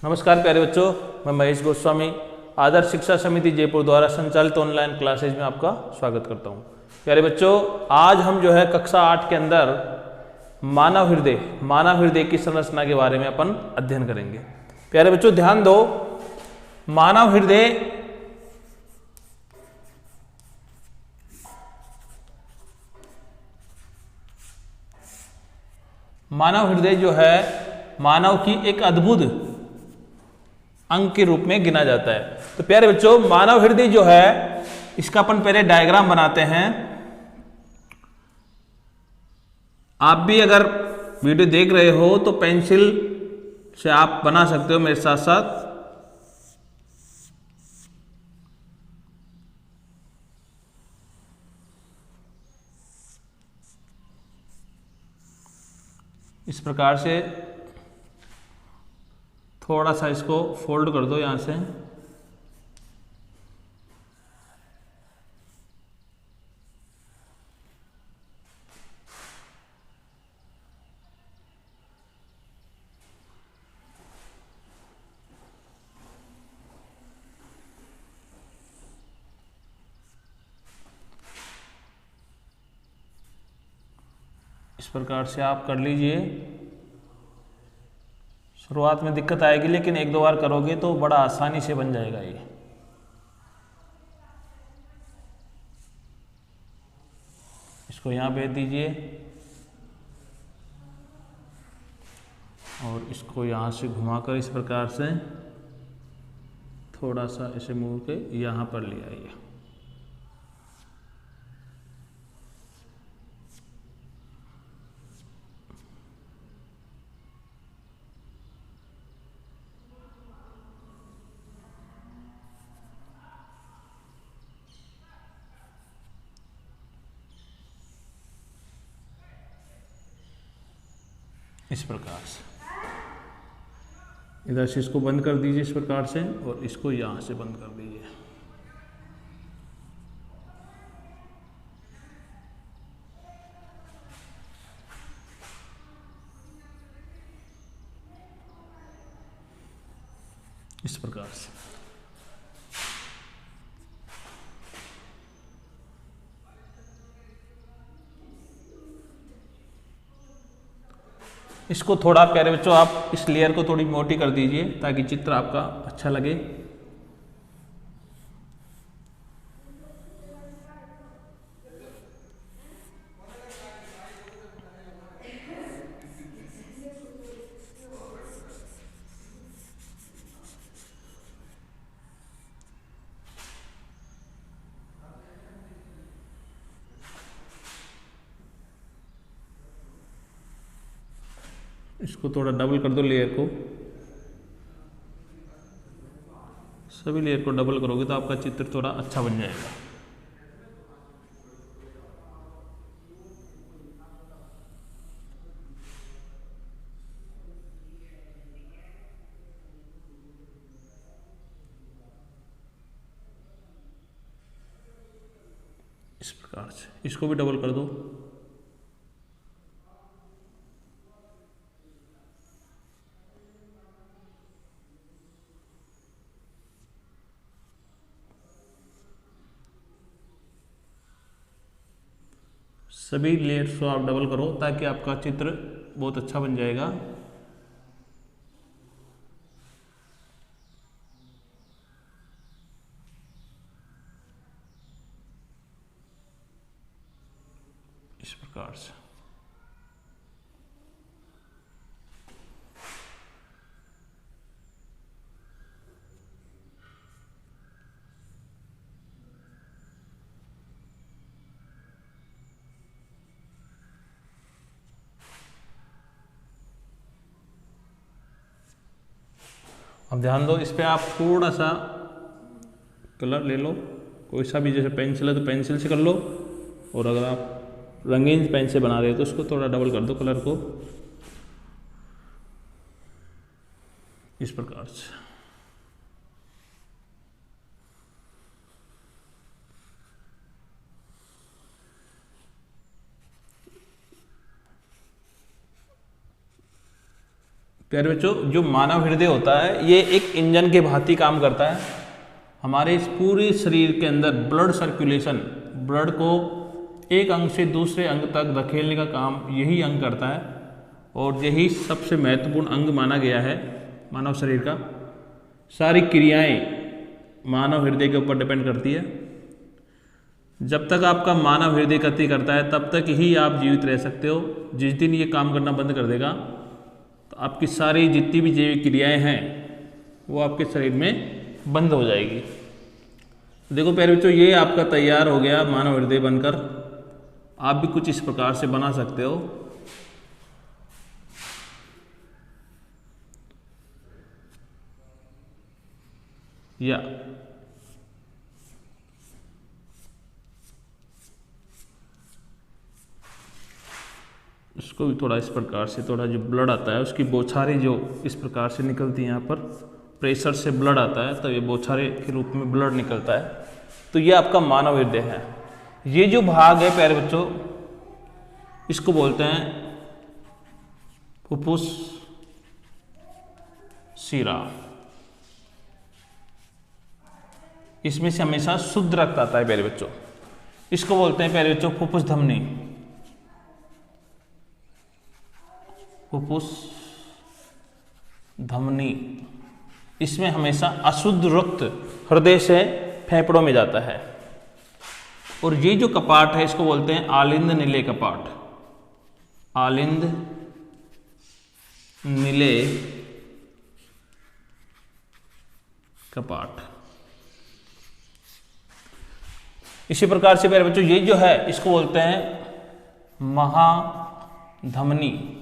नमस्कार प्यारे बच्चों, मैं महेश गोस्वामी आदर्श शिक्षा समिति जयपुर द्वारा संचालित ऑनलाइन क्लासेज में आपका स्वागत करता हूं। प्यारे बच्चों, आज हम जो है कक्षा 8 के अंदर मानव हृदय की संरचना के बारे में अपन अध्ययन करेंगे। प्यारे बच्चों ध्यान दो, मानव हृदय जो है मानव की एक अद्भुत अंग के रूप में गिना जाता है। तो प्यारे बच्चों, मानव हृदय जो है इसका अपन पहले डायग्राम बनाते हैं। आप भी अगर वीडियो देख रहे हो तो पेंसिल से आप बना सकते हो मेरे साथ साथ। इस प्रकार से थोड़ा सा इसको फोल्ड कर दो यहां से। इस प्रकार से आप कर लीजिए। शुरुआत में दिक्कत आएगी, लेकिन एक दो बार करोगे तो बड़ा आसानी से बन जाएगा ये। इसको यहाँ भेज दीजिए और इसको यहाँ से घुमाकर इस प्रकार से थोड़ा सा ऐसे मूव के यहाँ पर ले आइए। इस प्रकार से इधर से इसको बंद कर दीजिए इस प्रकार से, और इसको यहां से बंद कर दीजिए। इस प्रकार से इसको थोड़ा प्यारे बच्चों आप इस लेयर को थोड़ी मोटी कर दीजिए ताकि चित्र आपका अच्छा लगे। इसको थोड़ा डबल कर दो लेयर को। सभी लेयर को डबल करोगे तो आपका चित्र थोड़ा अच्छा बन जाएगा। इस प्रकार से इसको भी डबल कर दो। सभी लेयर्स को आप डबल करो ताकि आपका चित्र बहुत अच्छा बन जाएगा। इस प्रकार से अब ध्यान दो, इस पे आप थोड़ा सा कलर ले लो, कोई सा भी, जैसे पेंसिल है तो पेंसिल से कर लो, और अगर आप रंगीन पेन से बना रहे हो तो उसको थोड़ा डबल कर दो कलर को। इस प्रकार से प्यारे बच्चों, जो मानव हृदय होता है ये एक इंजन के भांति काम करता है। हमारे इस पूरे शरीर के अंदर ब्लड सर्कुलेशन, ब्लड को एक अंग से दूसरे अंग तक धकेलने का काम यही अंग करता है और यही सबसे महत्वपूर्ण अंग माना गया है मानव शरीर का। सारी क्रियाएं मानव हृदय के ऊपर डिपेंड करती है। जब तक आपका मानव हृदय गति करता है तब तक ही आप जीवित रह सकते हो। जिस दिन ये काम करना बंद कर देगा तो आपकी सारी जितनी भी जैविक क्रियाएं हैं वो आपके शरीर में बंद हो जाएगी। देखो प्यारे बच्चों, ये आपका तैयार हो गया मानव हृदय बनकर। आप भी कुछ इस प्रकार से बना सकते हो। या इसको भी थोड़ा इस प्रकार से, थोड़ा जो ब्लड आता है उसकी बौछारें जो इस प्रकार से निकलती हैं, यहाँ पर प्रेशर से ब्लड आता है तो ये बौछारें के रूप में ब्लड निकलता है। तो ये आपका मानव हृदय है। ये जो भाग है प्यारे बच्चों, इसको बोलते हैं फुफ्फुस शिरा। इसमें से हमेशा शुद्ध रक्त आता है प्यारे बच्चों। इसको बोलते हैं प्यारे बच्चों फुफ्फुस धमनी। फुफ्फुस धमनी, इसमें हमेशा अशुद्ध रक्त हृदय से फेफड़ों में जाता है। और ये जो कपाट है इसको बोलते हैं आलिंद निलय कपाट। आलिंद निलय कपाट। इसी प्रकार से प्यारे बच्चों ये जो है इसको बोलते हैं महाधमनी।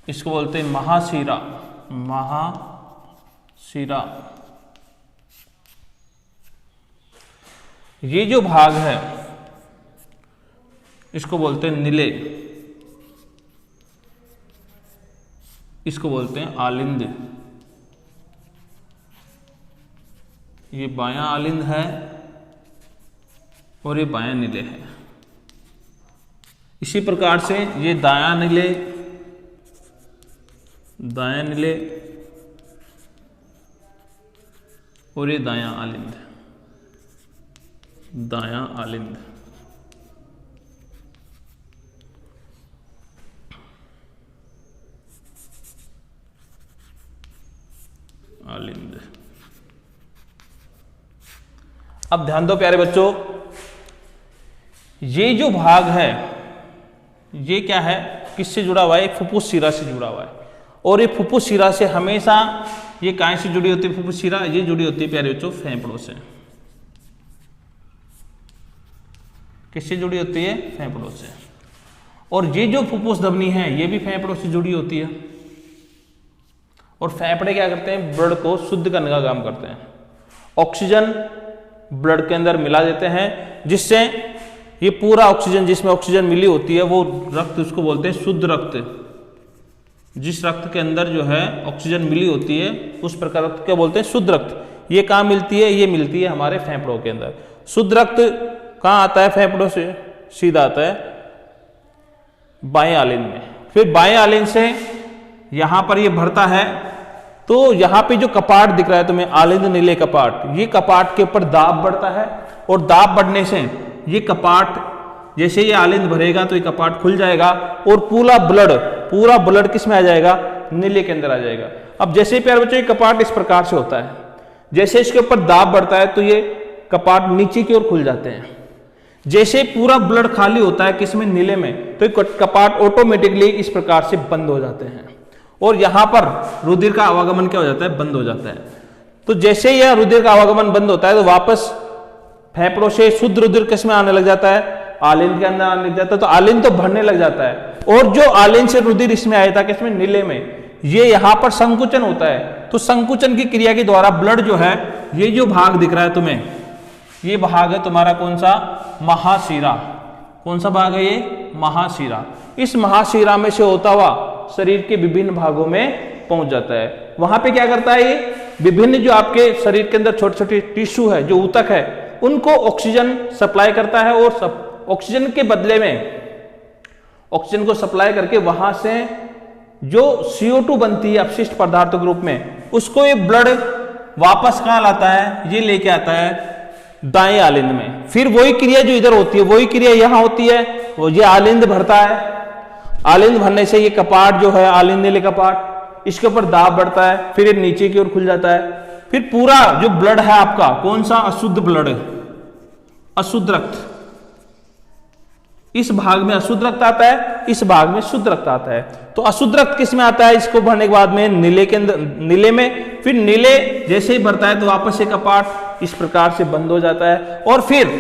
इसको बोलते हैं महाशिरा। महाशिरा। ये जो भाग है इसको बोलते हैं निलय। इसको बोलते हैं आलिंद। ये बायां आलिंद है और ये बायां निलय है। इसी प्रकार से ये दायां निलय, दायां निलय और ये दायां आलिंद, दायां आलिंद। आलिंद। अब ध्यान दो प्यारे बच्चों, ये जो भाग है ये क्या है, किससे जुड़ा हुआ है? फुफ्फुस शिरा से जुड़ा हुआ है। और ये फुफ्फुस शिरा से हमेशा, ये कहां से जुड़ी होती है फुफ्फुस शिरा? ये जुड़ी होती है प्यारे बच्चों फेफड़ों से। किससे जुड़ी होती है? फेफड़ों से। और ये जो फुफ्फुस धमनी है ये भी फेफड़ों से जुड़ी होती है। और फेफड़े क्या करते हैं? ब्लड को शुद्ध करने का काम करते हैं। ऑक्सीजन ब्लड के अंदर मिला देते हैं, जिससे ये पूरा ऑक्सीजन, जिसमें ऑक्सीजन मिली होती है वो रक्त, उसको बोलते हैं शुद्ध रक्त। जिस रक्त के अंदर जो है ऑक्सीजन मिली होती है उस प्रकार रक्त क्या बोलते हैं? शुद्ध रक्त। ये कहाँ मिलती है? ये मिलती है हमारे फेफड़ों के अंदर। शुद्ध रक्त कहाँ आता है? फेफड़ों से सीधा आता है बाएं आलिंद में। फिर बाएं आलिंद से यहां पर ये भरता है, तो यहां पे जो कपाट दिख रहा है तुम्हें, आलिंद निलय कपाट, ये कपाट के ऊपर दाब बढ़ता है और दाब बढ़ने से ये कपाट, जैसे ये आलिंद भरेगा तो ये कपाट खुल जाएगा और पूरा ब्लड किस में आ जाएगा? निलय के अंदर आ जाएगा। अब जैसे प्यारे बच्चों ये कपाट इस प्रकार से होता है, जैसे इसके ऊपर दाब बढ़ता है तो ये कपाट नीचे की ओर खुल जाते हैं। जैसे पूरा ब्लड खाली होता है किसमें? निलय में, तो ये कपाट ऑटोमेटिकली इस प्रकार से बंद हो जाते हैं और यहां पर रुधिर का आवागमन क्या हो जाता है? बंद हो जाता है। तो जैसे यह रुधिर का आवागमन बंद होता है तो वापस फेफड़ों से शुद्ध रुधिर किस में आने लग जाता है? आलिंद के अंदर आने लग जाता है। तो आलिंद तो भरने लग जाता है और जो आलिंद से रुधिर इसमें आया था किसमें? निलय में, ये यहां पर संकुचन होता है। तो संकुचन की क्रिया के द्वारा ब्लड जो है, ये जो भाग दिख रहा है तुम्हें, ये भाग है तुम्हारा कौन सा? महाशिरा। कौन सा भाग है ये? महाशिरा। इस महाशिरा में से होता हुआ शरीर के विभिन्न भागों में पहुंच जाता है। वहां पे क्या करता है? ये विभिन्न जो आपके शरीर के अंदर छोटे छोटे टिश्यू है, जो ऊतक है, उनको ऑक्सीजन सप्लाई करता है और ऑक्सीजन के बदले में ऑक्सीजन को सप्लाई करके वहां से जो CO2 बनती है अपशिष्ट पदार्थों के रूप में, उसको ये ब्लड वापस कहाँ लाता है, ये लेके आता है दाएं आलिंद में। फिर वही क्रिया जो इधर होती है वही क्रिया यहां होती है, वो ये आलिंद भरता है। आलिंद भरने से ये कपाट जो है आलिंद नीले कपाट, इसके ऊपर दाब बढ़ता है, फिर ये नीचे की ओर खुल जाता है। फिर पूरा जो ब्लड है आपका, कौन सा, अशुद्ध ब्लड, अशुद्ध रक्त, इस भाग में अशुद्ध रक्त आता है, इस भाग में शुद्ध रक्त आता है। तो अशुद्ध रक्त किस में आता है, इसको भरने के बाद में नीले के अंदर, नीले में, फिर नीले जैसे ही भरता है तो वापस से कपाट इस प्रकार से बंद हो जाता है। और फिर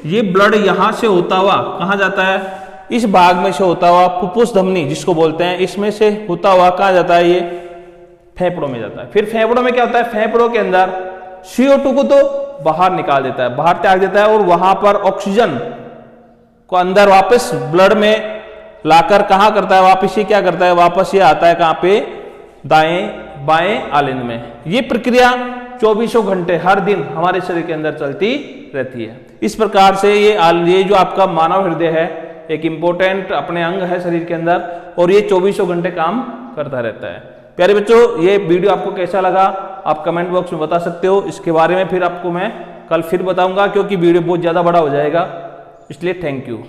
ये ब्लड यहां से होता हुआ कहां जाता है, इस भाग में से होता हुआ फुफ्फुस धमनी जिसको बोलते हैं, इसमें से होता हुआ कहां जाता है, ये फेफड़ों में जाता है। फिर फेफड़ों में क्या होता है, फेफड़ों के अंदर CO2 को तो बाहर निकाल देता है, बाहर त्याग देता है, और वहां पर ऑक्सीजन को अंदर वापस ब्लड में लाकर कहां करता है, वापस ये क्या करता है, वापस ये आता है कहां पे, दाएं बाएं आलिंद में। ये प्रक्रिया 24 घंटे हर दिन हमारे शरीर के अंदर चलती रहती है। इस प्रकार से ये जो आपका मानव हृदय है एक इंपॉर्टेंट अपने अंग है शरीर के अंदर, और ये 24 घंटे काम करता रहता है। प्यारे बच्चों, ये वीडियो आपको कैसा लगा आप कमेंट बॉक्स में बता सकते हो। इसके बारे में फिर आपको मैं कल फिर बताऊंगा, क्योंकि वीडियो बहुत ज़्यादा बड़ा हो जाएगा, इसलिए थैंक यू।